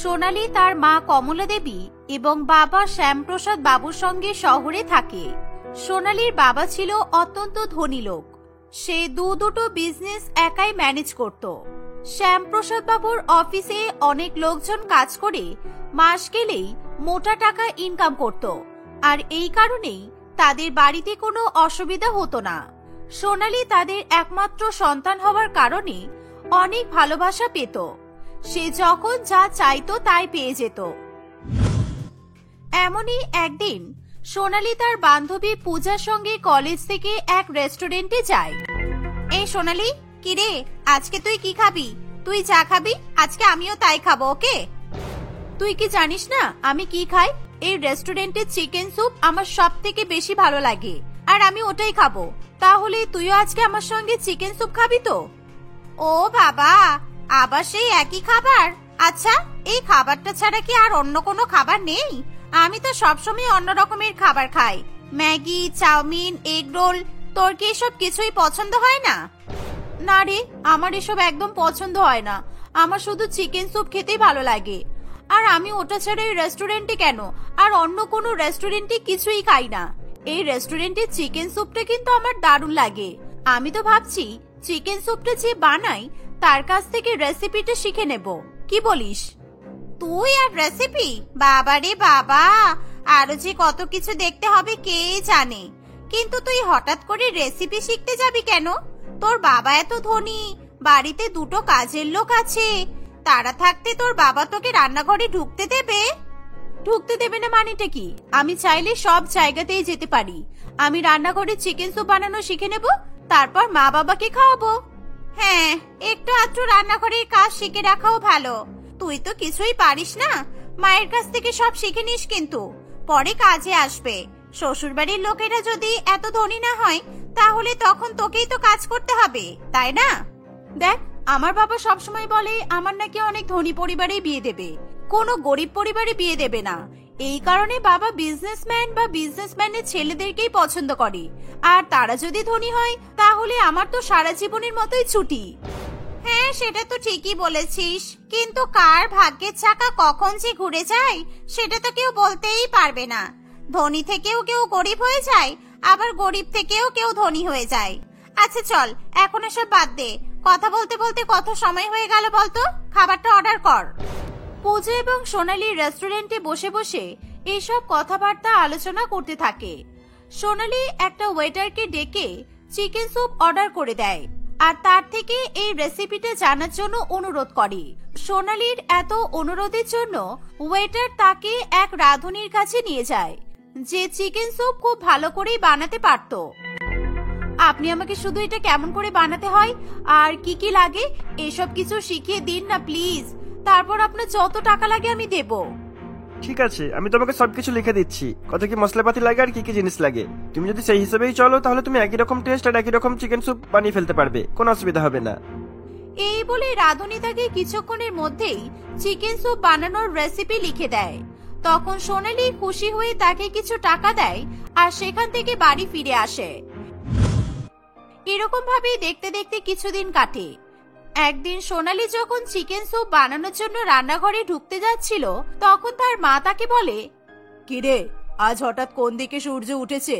সোনালী তার মা কমলা দেবী এবং বাবা শ্যামপ্রসাদ বাবুর সঙ্গে শহরে থাকে। সোনালীর বাবা ছিল অত্যন্ত ধনী লোক। সে দুটো বিজনেস একাই ম্যানেজ করত। শ্যামপ্রসাদ বাবুর অফিসে অনেক লোকজন কাজ করে মাস গেলেই মোটা টাকা ইনকাম করত, আর এই কারণেই তাদের বাড়িতে কোনো অসুবিধা হতো না। সোনালী তাদের একমাত্র সন্তান হওয়ার কারণে অনেক ভালোবাসা পেত। সে যখন যা চাইতো তাই পেয়ে যেত। এমনই একদিন সোনালী তার বান্ধবী পূজার সঙ্গে কলেজ থেকে এক রেস্টুরেন্টে যায়। এই সোনালী, কিরে, আজকে তুই কি খাবি? তুই যা খাবি আজকে আমিও তাই খাবো, ওকে? তুই কি জানিস না আমি কি খাই? এই রেস্টুরেন্টের চিকেন স্যুপ আমার সব থেকে বেশি ভালো লাগে, আর আমি ওটাই খাবো। তাহলে তুইও আজকে আমার সঙ্গে চিকেন স্যুপ খাবি তো? ও বাবা, আবার সেই একই খাবার? আচ্ছা, এই খাবারটা ছাড়া কি আর অন্য কোনো খাবার নেই? আমি তো সবসময় অন্য রকমের খাবার খাই, ম্যাগি, চাউমিন, এগ রোল। তোর কি এসব কিছুই পছন্দ হয় না? না রে, আমার এসব একদম পছন্দ হয় না। আমার শুধু চিকেন স্যুপ খেতেই ভালো লাগে, আর আমি ওটা ছাড়া এই রেস্টুরেন্টে কেন আর অন্য কোনো রেস্টুরেন্টে কিছুই খাই না। এই রেস্টুরেন্টের চিকেন স্যুপটা কিন্তু আমার দারুণ লাগে। আমি তো ভাবছি চিকেন স্যুপটা যে বানাই তার কাছ থেকে রেসিপিটা শিখে নেব, কি বলিস? তুই আর রেসিপি? বাবা রে বাবা, আরো যে কত কিছু দেখতে হবে কে জানে। কিন্তু তুই হঠাৎ করে রেসিপি শিখতে যাবি কেন? তোর বাবা এত ধনী, বাড়িতে দুটো কাজের লোক আছে, তারা থাকতে তোর বাবা তোকে রান্নাঘরে ঢুকতে দেবে? ঢুকতে দেবে না মানেটা কি? আমি চাইলে সব জায়গাতেই যেতে পারি। আমি রান্নাঘরে চিকেন স্যুপ বানানো শিখে নেব, তারপর মা বাবাকে খাওয়াবো। হ্যাঁ, একটু আধটু রান্নাঘরের কাজ শিখে রাখাও ভালো। তুই তো কিছুই পারিস না, মায়ের কাছ থেকে সব শিখে নিস, কিন্তু পরে কাজে আসবে। শ্বশুর বাড়ির লোকেরা যদি এত ধনী না হয় তাহলে তখন তোকেই তো কাজ করতে হবে, তাই না? দেখ, আমার বাবা সবসময় বলে আমার নাকি অনেক ধনী পরিবারে বিয়ে দেবে, কোনো গরিব পরিবারে বিয়ে দেবে না। এই কারণে বাবা বিজনেসম্যান বা বিজনেসম্যানের ছেলেদেরকেই পছন্দ করে, আর তারা যদি ধনী হয় তাহলে আমার তো সারা জীবনের মতোই ছুটি। হ্যাঁ, সেটা তো ঠিকই বলেছিস, কিন্তু কার ভাগ্যের চাকা কখন যে ঘুরে যায় সেটা তো কেউ বলতেই পারবে না। ধনী থেকেও কেউ গরিব হয়ে যায়, আবার গরিব থেকেও কেউ ধনী হয়ে যায়। আচ্ছা চল, এখন এসব বাদ দে। কথা বলতে বলতে কত সময় হয়ে গেল বলতো? খাবারটা অর্ডার কর। পূজা এবং সোনালী রেস্টুরেন্টে বসে বসে এইসব কথাবার্তা আলোচনা করতে থাকে। সোনালী একটা ওয়েটারকে ডেকে চিকেন স্যুপ অর্ডার করে দেয়, আর তার থেকে এই রেসিপিটা জানার জন্য অনুরোধ করে। সোনালীর এত অনুরোধের জন্য ওয়েটার তাকে এক রাঁধুনির কাছে নিয়ে যায়, যে চিকেন স্যুপ খুব ভালো করেই বানাতে পারত। আপনি আমাকে শুধু এটা কেমন করে বানাতে হয় আর কি কি লাগে এসব কিছু শিখিয়ে দিন না প্লিজ, তারপর আপনার যত টাকা লাগে আমি দেব। ঠিক আছে, আমি তোমাকে সবকিছু লিখে দিচ্ছি, কত কি মশলাপাতি লাগে আর কি কি জিনিস লাগে। তুমি যদি সেই হিসেবেই চলো তাহলে তুমি একই রকম টেস্ট আর একই রকম চিকেন স্যুপ বানিয়ে ফেলতে পারবে, কোনো অসুবিধা হবে না। এই বলে রাঁধুনি তাকে কিছুক্ষণের মধ্যেই চিকেন স্যুপ বানানোর রেসিপি লিখে দেয়। তখন সোনালী খুশি হয়ে তাকে কিছু টাকা দেয় আর সেখান থেকে বাড়ি ফিরে আসে। এরকম ভাবেই দেখতে দেখতে কিছুদিন কাটে। একদিন সোনালী যখন চিকেন স্যুপ বানানোর জন্য রান্নাঘরে ঢুকতে যাচ্ছিল, তখন তার মা তাকে বলে, কিরে, আজ হঠাৎ কোন দিকে সূর্য উঠেছে?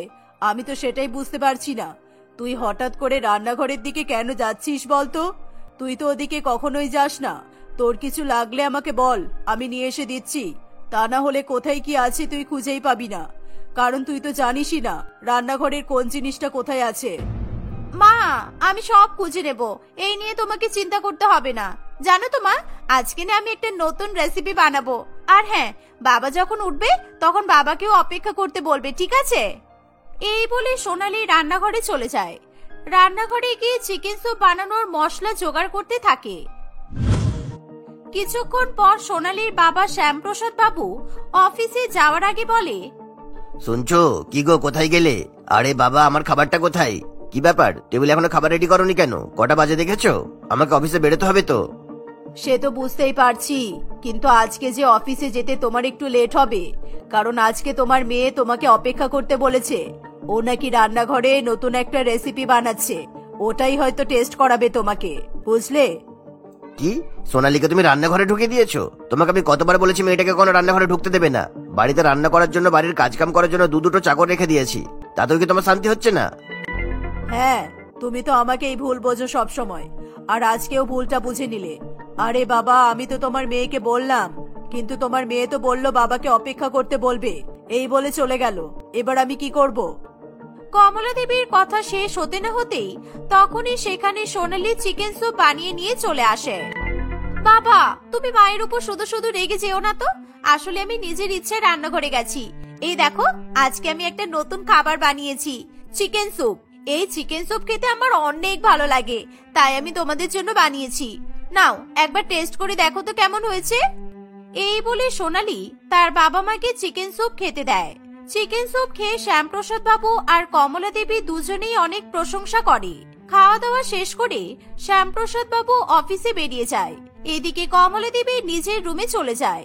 আমি তো সেটাই বুঝতে পারছি না। তুই হঠাৎ করে রান্নাঘরের দিকে কেন যাচ্ছিস বলতো? তুই তো ওদিকে কখনোই যাস না। তোর কিছু লাগলে আমাকে বল, আমি নিয়ে এসে দিচ্ছি। তা না হলে কোথায় কি আছে তুই খুঁজেই পাবি না, কারণ তুই তো জানিসই না রান্নাঘরের কোন জিনিসটা কোথায় আছে। মা, আমি সব খুঁজে নেব, এই নিয়ে তোমাকে চিন্তা করতে হবে না। জানো তো মা, আজকে না আমি একটা নতুন রেসিপি বানাবো। আর হ্যাঁ, বাবা যখন উঠবে তখন বাবাকেও অপেক্ষা করতে বলবে, ঠিক আছে? এই বলে সোনালী রান্নাঘরে চলে যায়। রান্নাঘরে গিয়ে চিকেন স্যুপ বানানোর মশলা জোগাড় করতে থাকে। কিছুক্ষণ পর সোনালীর বাবা শ্যামপ্রসাদ বাবু অফিসে যাওয়ার আগে বলে, শুনছো কি গো, কোথায় গেলে? আরে বাবা, আমার খাবারটা কোথায়? কি ব্যাপার, টেবিলে এখনো খাবার রেডি করনি কেন? কটা বাজে দেখেছো? আমাকে অফিসে বেরোতে হবে তো। সে তো বুঝতেই পারছি, কিন্তু আজকে যে অফিসে যেতে তোমার একটু লেট হবে, কারণ আজকে তোমার মেয়ে তোমাকে অপেক্ষা করতে বলেছে। ও নাকি রান্নাঘরে নতুন একটা রেসিপি বানাচ্ছে, ওটাই হয়তো টেস্ট করাবে তোমাকে, বুঝলে? কি, সোনালীকে তুমি রান্নাঘরে ঢুকিয়ে দিয়েছো? তোমাকে আমি কতবার বলেছি মেয়েটাকে কোনো রান্নাঘরে ঢুকতে দেবে না। বাড়িতে রান্না করার জন্য, বাড়ির কাজকাম করার জন্য দুটো চাকর রেখে দিয়েছি, তাতেও কি তোমার শান্তি হচ্ছে না? হ্যাঁ, তুমি তো আমাকেই ভুল বোঝো সব সময়, আর আজকেও ভুলটা বুঝে নিলে। আরে বাবা, আমি তো তোমার মেয়েকে বললাম, কিন্তু তোমার মেয়ে তো বললো বাবাকে অপেক্ষা করতে বলবে, এই বলে চলে গেল। এবার আমি কি করব? কমলা দেবীর কথা শেষ হতে না হতেই তখনই সেখানে সোনালি চিকেন স্যুপ বানিয়ে নিয়ে চলে আসে। বাবা, তুমি মায়ের উপর শুধু শুধু রেগে যেও না তো। আসলে আমি নিজের ইচ্ছে রান্নাঘরে গেছি। এই দেখো, আজকে আমি একটা নতুন খাবার বানিয়েছি, চিকেন স্যুপ। এই চিকেন স্যুপ খেতে আমার অনেক ভালো লাগে, তাই আমি তোমাদের জন্য বানিয়েছি। নাও, একবার টেস্ট করে দেখো তো কেমন হয়েছে। এই বলে সোনালি তার বাবা মাকে চিকেন স্যুপ খেতে দেয়। চিকেন স্যুপ খেয়ে শ্যামপ্রসাদ বাবু আর কমলা দেবী দুজনেই অনেক প্রশংসা করে। খাওয়া দাওয়া শেষ করে শ্যামপ্রসাদ বাবু অফিসে বেরিয়ে যায়। এদিকে কমলা দেবী নিজের রুমে চলে যায়।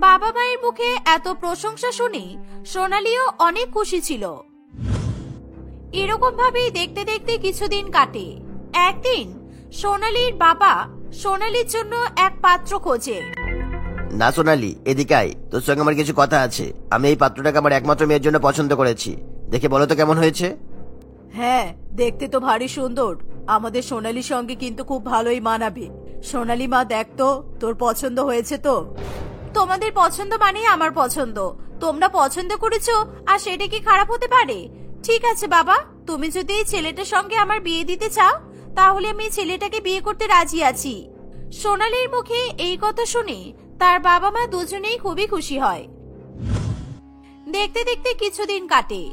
বাবা মায়ের মুখে এত প্রশংসা শুনে সোনালিও অনেক খুশি ছিল। এরকম ভাবেই দেখতে দেখতে কিছুদিন কাটে। একদিন সোনালির বাবা সোনালির জন্য এক পাত্র খোঁজে। না সোনালী, এদিকে আয়, তোর সঙ্গে আমার কিছু কথা আছে। আমি এই পাত্রটাকে আমার একমাত্র মেয়ের জন্য পছন্দ করেছি, দেখে বলো তো কেমন হয়েছে? হ্যাঁ, দেখতে তো ভারী সুন্দর। আমাদের সোনালির সঙ্গে কিন্তু খুব ভালোই মানাবে। সোনালি মা, দেখ তো, তোর পছন্দ হয়েছে তো? তোমাদের পছন্দ মানে আমার পছন্দ। তোমরা পছন্দ করেছো আর সেটা কি খারাপ হতে পারে? ঠিক আছে বাবা, তুমি যদি এই ছেলেটার সঙ্গে আমার বিয়ে দিতে চাও, তাহলে আমি এই ছেলেটাকে বিয়ে করতে রাজি আছি। সোনালির মুখে এই কথা শুনে তার বাবা মা দুজনেই খুবই খুশি হয়। দেখতে দেখতে কিছুদিন কাটে।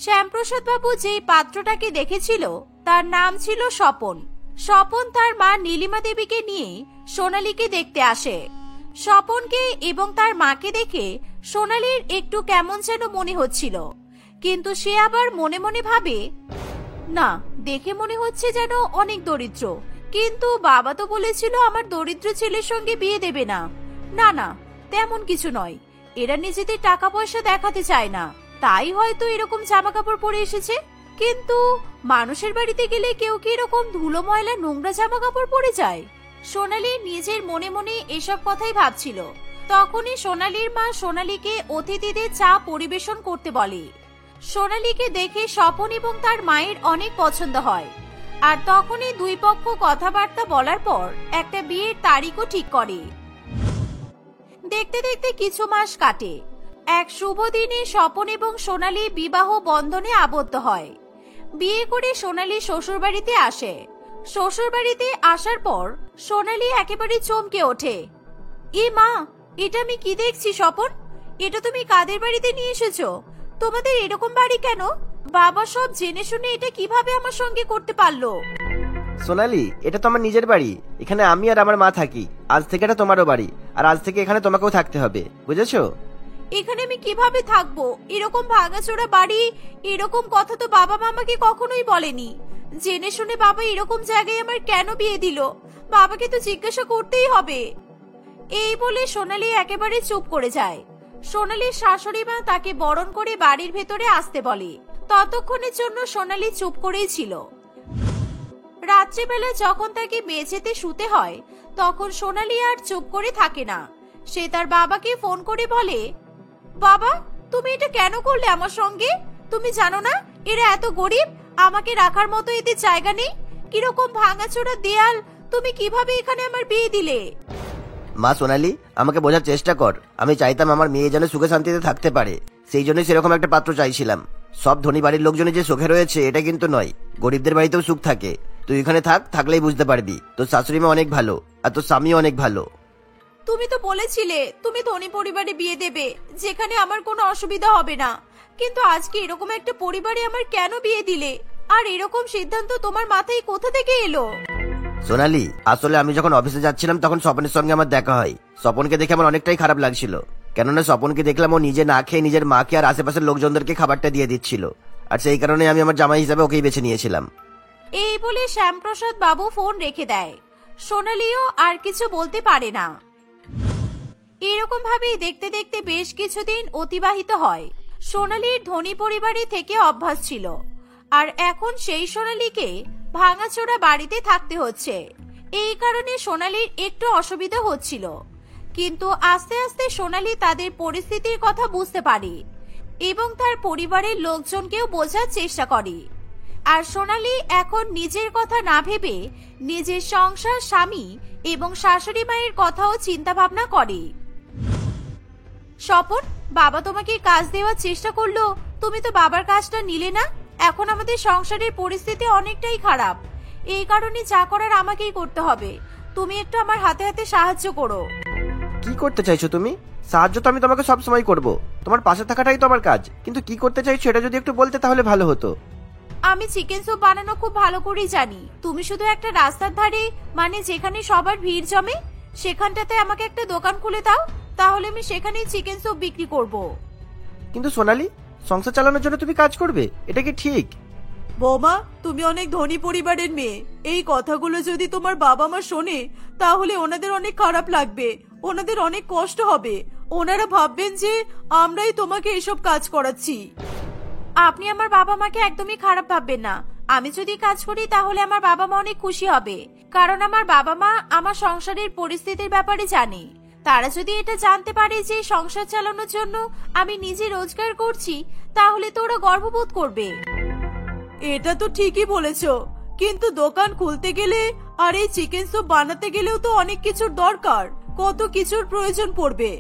শ্যামপ্রসাদ বাবু যেই পাত্রটাকে দেখেছিল তার নাম ছিল স্বপন। স্বপন তার মা নীলিমা দেবীকে নিয়ে সোনালীকে দেখতে আসে। স্বপনকে এবং তার মাকে দেখে সোনালীর একটু কেমন যেন মনে হচ্ছিল, কিন্তু সে আবার মনে মনে ভাবে, না, দেখে মনে হচ্ছে যেন অনেক দরিদ্র, কিন্তু বাবা তো বলেছিল আমার দরিদ্র ছেলের সঙ্গে বিয়ে দেবে না। না না, তেমন কিছু নয়, এরা নিজেদের টাকা পয়সা দেখাতে চায় না, তাই হয়তো এরকম জামা কাপড় পরে এসেছে। কিন্তু মানুষের বাড়িতে গেলে কেউ কি এরকম ধুলো ময়লা নোংরা জামা কাপড় পরে যায়? সোনালী নিজের মনে মনে এসব কথাই ভাবছিল। তখনই সোনালীর মা সোনালীকে অতিথিদের চা পরিবেশন করতে বলে। সোনালীকে দেখে স্বপন এবং তার মায়ের অনেক পছন্দ হয়, আর তখনই দুই পক্ষ কথাবার্তা বলার পর একটা বিয়ের তারিখও ঠিক করে। দেখতে দেখতে কিছু মাস কাটে। এক শুভ দিনে স্বপন এবং সোনালী বিবাহ বন্ধনে আবদ্ধ হয়। বিয়ে করে সোনালী শ্বশুরবাড়িতে আসে। শ্বশুরবাড়িতে আসার পর সোনালী একেবারে চমকে ওঠে। এ মা, এটা আমি কি দেখছি স্বপন? এটা তুমি কাদের বাড়িতে নিয়ে এসেছো? তোমাদের এরকম বাড়ি কেন? বাবা সব জেনে শুনে এটা কিভাবে আমার সঙ্গে করতে পারলো? সোনালী, এটা তো আমার নিজের বাড়ি। এখানে আমি আর আমার মা থাকি। আজ থেকে এটা তোমারও বাড়ি, আর আজ থেকে এখানে তোমাকেও থাকতে হবে, বুঝেছো? এখানে আমি কিভাবে থাকবো? এরকম ভাঙাচোরা বাড়ি, এরকম কথা তো বাবা মামাকে কখনোই বলেনি। জেনে শুনে বাবা এরকম জায়গায় আমার কেন বিয়ে দিল? বাবাকে তো জিজ্ঞাসা করতেই হবে। এই বলে সোনালী একেবারে চুপ করে যায়। সোনালীর শাশুড়ি মা তাকে বরণ করে বাড়ির ভেতরে আসতে বলে। ততক্ষণের জন্য সোনালী চুপ করেই ছিল। রাত্রিবেলা যখন তাকে মেঝেতে শুতে হয়, তখন সোনালী আর চুপ করে থাকে না। সে তার বাবাকে ফোন করে বলে, বাবা, তুমি এটা কেন করলে আমার সঙ্গে? তুমি জানো না এরা এত গরিব, আমাকে রাখার মতো এদের জায়গা নেই। কিরকম ভাঙাচোরা দেয়াল, তুমি কিভাবে এখানে আমার বিয়ে দিলে? মা সোনালী, আমাকে বোঝার চেষ্টা কর। আমি চাইতাম আমার মেয়ে যেন সুখে শান্তিতে থাকতে পারে, সেই জন্যই সেরকম একটা পাত্র চাইছিলাম। সব ধনী বাড়ির লোকজনের যে সুখে রয়েছে এটা কিন্তু নয়, গরিবদের বাড়িতেও সুখ থাকে। তুই এখানে থাকলেই বুঝতে পারবি। তোর শাশুড়ি মা অনেক ভালো, আর তোর স্বামীও অনেক ভালো। তুমি তো বলেছিলে তুমি ধনী পরিবারে বিয়ে দেবে, যেখানে আমার কোনো অসুবিধা হবে না। কিন্তু আজকে এরকম একটা পরিবারে আমার কেন বিয়ে দিলে? আর এরকম সিদ্ধান্ত তোমার মাথায় কোথা থেকে এলো? সোনালী, আসলে আমি যখন অফিসে যাচ্ছিলাম তখন স্বপনের সঙ্গে আমার দেখা হয়। স্বপনকে দেখে আমার অনেকটাই খারাপ লাগছিল, কেননা স্বপনকে দেখলাম ও নিজে না খেয়ে নিজের মাকে আর আশেপাশের লোকজনদেরকে খাবারটা দিয়ে দিচ্ছিল, আর সেই কারণে আমি আমার জামাই হিসাবে ওকেই বেছে নিয়েছিলাম। এই বলে শ্যামপ্রসাদ বাবু ফোন রেখে দেয়। সোনালীও আর কিছু বলতে পারে না। এরকম ভাবেই দেখতে দেখতে বেশ কিছুদিন অতিবাহিত হয়। সোনালীর ধনী পরিবারে থেকে অভ্যাস ছিল, আর এখন সেই সোনালীকে ভাঙাচোরা বাড়িতে থাকতে হচ্ছে। এই কারণে সোনালীর একটু অসুবিধা হচ্ছিল, কিন্তু আস্তে আস্তে সোনালী তাদের পরিস্থিতির কথা বুঝতে পারে এবং তার পরিবারের লোকজনকেও বোঝার চেষ্টা করে। আর সোনালী এখন নিজের কথা না ভেবে নিজের সংসার, স্বামী এবং শাশুড়ি মায়ের কথাও চিন্তা ভাবনা করে। স্বপন, বাবা তোমাকে কাজ দেওয়ার চেষ্টা করলো, তুমি তো বাবার কাজটা নিলে না। এখন আমাদের সংসারের পরিস্থিতি অনেকটাই খারাপ, এই কারণে যা করার আমাকেই করতে হবে। তুমি একটু আমার হাতে হাতে সাহায্য করো। কি করতে চাইছো তুমি? সাহায্য তো আমি তোমাকে সব সময় করব, তোমার পাশে থাকাটাই তো আমার কাজ, কিন্তু কি করতে চাইছো এটা যদি একটু বলতে তাহলে ভালো হতো। আমি চিকেন স্যুপ বানানো খুব ভালো করেই জানি। তুমি শুধু একটা রাস্তার ধারে, মানে যেখানে সবার ভিড় জমে, সেখানটাতে আমাকে একটা দোকান খুলে দাও, তাহলে আমি সেখানেই চিকেন স্যুপ বিক্রি করব। কিন্তু সোনালী, সংসার চালানোর জন্য তুমি কাজ করবে, এটা কি ঠিক? বৌমা, তুমি অনেক ধনী পরিবারের মেয়ে। এই কথাগুলো যদি তোমার বাবা মা শোনে তাহলে ওনাদের অনেক খারাপ লাগবে, ওনাদের অনেক কষ্ট হবে। ওনারা ভাববেন যে আমরাই তোমাকে এসব কাজ করাচ্ছি। আপনি আমার বাবা মাকে একদমই খারাপ ভাববেন না। আমি যদি কাজ করি তাহলে আমার বাবা মা অনেক খুশি হবে, কারণ আমার বাবা মা আমার সংসারের পরিস্থিতির ব্যাপারে জানে। তারা যদি এটা জানতে পারে যে সংসার চালানোর জন্য আমি নিজে রোজগার করছি, তাহলে তো ওরা গর্ববোধ করবে। এটা তো ঠিকই বলেছো, কিন্তু দোকান খুলতে গেলে আর এই চিকেন স্যুপ বানাতে গেলেও তো অনেক কিছুর দরকার, কত কিছুর প্রয়োজন পড়বে।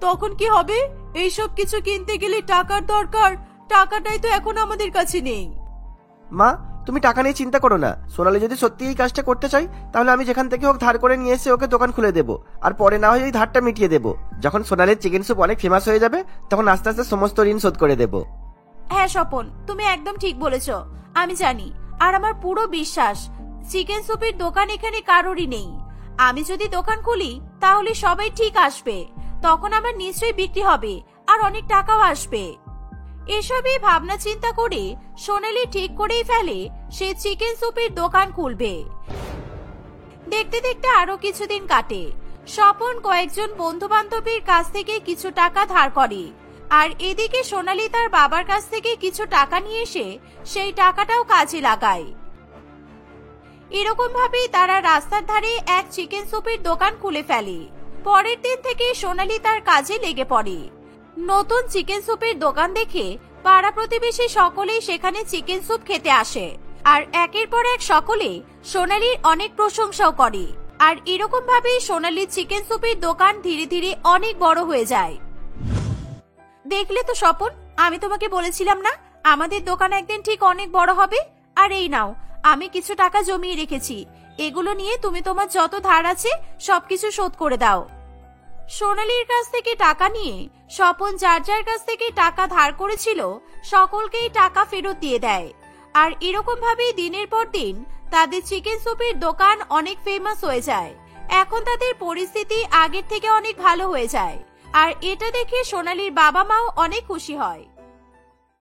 তখন কি হবে? এইসব কিছু কিনতে গেলে টাকার দরকার, টাকাটাই তো এখন আমাদের কাছে নেই। মা, তুমি টাকা নিয়ে চিন্তা করো না। সোনালী যদি সত্যি এই কাজটা করতে চাই, তাহলে আমি যেখান থেকে হোক ধার করে নিয়ে এসে ওকে দোকান খুলে দেবো, আর পরে না হয় এই ধারটা মিটিয়ে দেবো। যখন সোনালীর চিকেন স্যুপ অনেক ফেমাস হয়ে যাবে, তখন আস্তে আস্তে সমস্ত ঋণ শোধ করে দেবো। হ্যাঁ স্বপন, তুমি একদম ঠিক বলেছো। আমি জানি, আর আমার পুরো বিশ্বাস চিকেন স্যুপের দোকান এখানে কারোরই নেই। আমি যদি দোকান খুলি তাহলে সবাই ঠিক আসবে, তখন আমার নিশ্চয়ই বিক্রি হবে আর অনেক টাকাও আসবে। এসবই ভাবনা চিন্তা করে সোনালী ঠিক করেই ফেলে সে চিকেন স্যুপের দোকান খুলবে। দেখতে দেখতে আরো কিছুদিন কাটে। স্বপন কয়েকজন বন্ধু বান্ধবের কাছ থেকে কিছু টাকা ধার করে, আর এদিকে সোনালী তার বাবার কাছ থেকে কিছু টাকা নিয়ে এসে সেই টাকাটাও কাজে লাগায়। এরকম ভাবেই তারা রাস্তার ধারে এক চিকেন স্যুপের দোকান খুলে ফেলে। পরের দিন থেকে সোনালী তার কাজে লেগে পড়ে। নতুন চিকেন স্যুপের দোকান দেখে পাড়া প্রতিবেশী সকলেই সেখানে চিকেন স্যুপ খেতে আসে, আর একের পর এক সকলে সোনালীর অনেক প্রশংসাও করে। আর এরকম ভাবেই সোনালীর চিকেন স্যুপের দোকান ধীরে ধীরে অনেক বড় হয়ে যায়। দেখলে তো স্বপন, আমি তোমাকে বলেছিলাম না আমাদের দোকান একদিন ঠিক অনেক বড় হবে। আর এই নাও, আমি কিছু টাকা জমিয়ে রেখেছি, এগুলো নিয়ে তুমি তোমার যত ধার আছে সবকিছু শোধ করে দাও। সোনালীর কাছ থেকে টাকা নিয়ে স্বপন যার যার কাছ থেকে টাকা ধার করেছিল সকলকেই টাকা ফেরত দিয়ে দেয়। আর এরকম ভাবেই দিনের পর দিন তাদের চিকেন স্যুপের দোকান অনেক ফেমাস হয়ে যায়। এখন তাদের পরিস্থিতি আগের থেকে অনেক ভালো হয়ে যায়, আর এটা দেখে সোনালীর বাবা মাও অনেক খুশি হয়।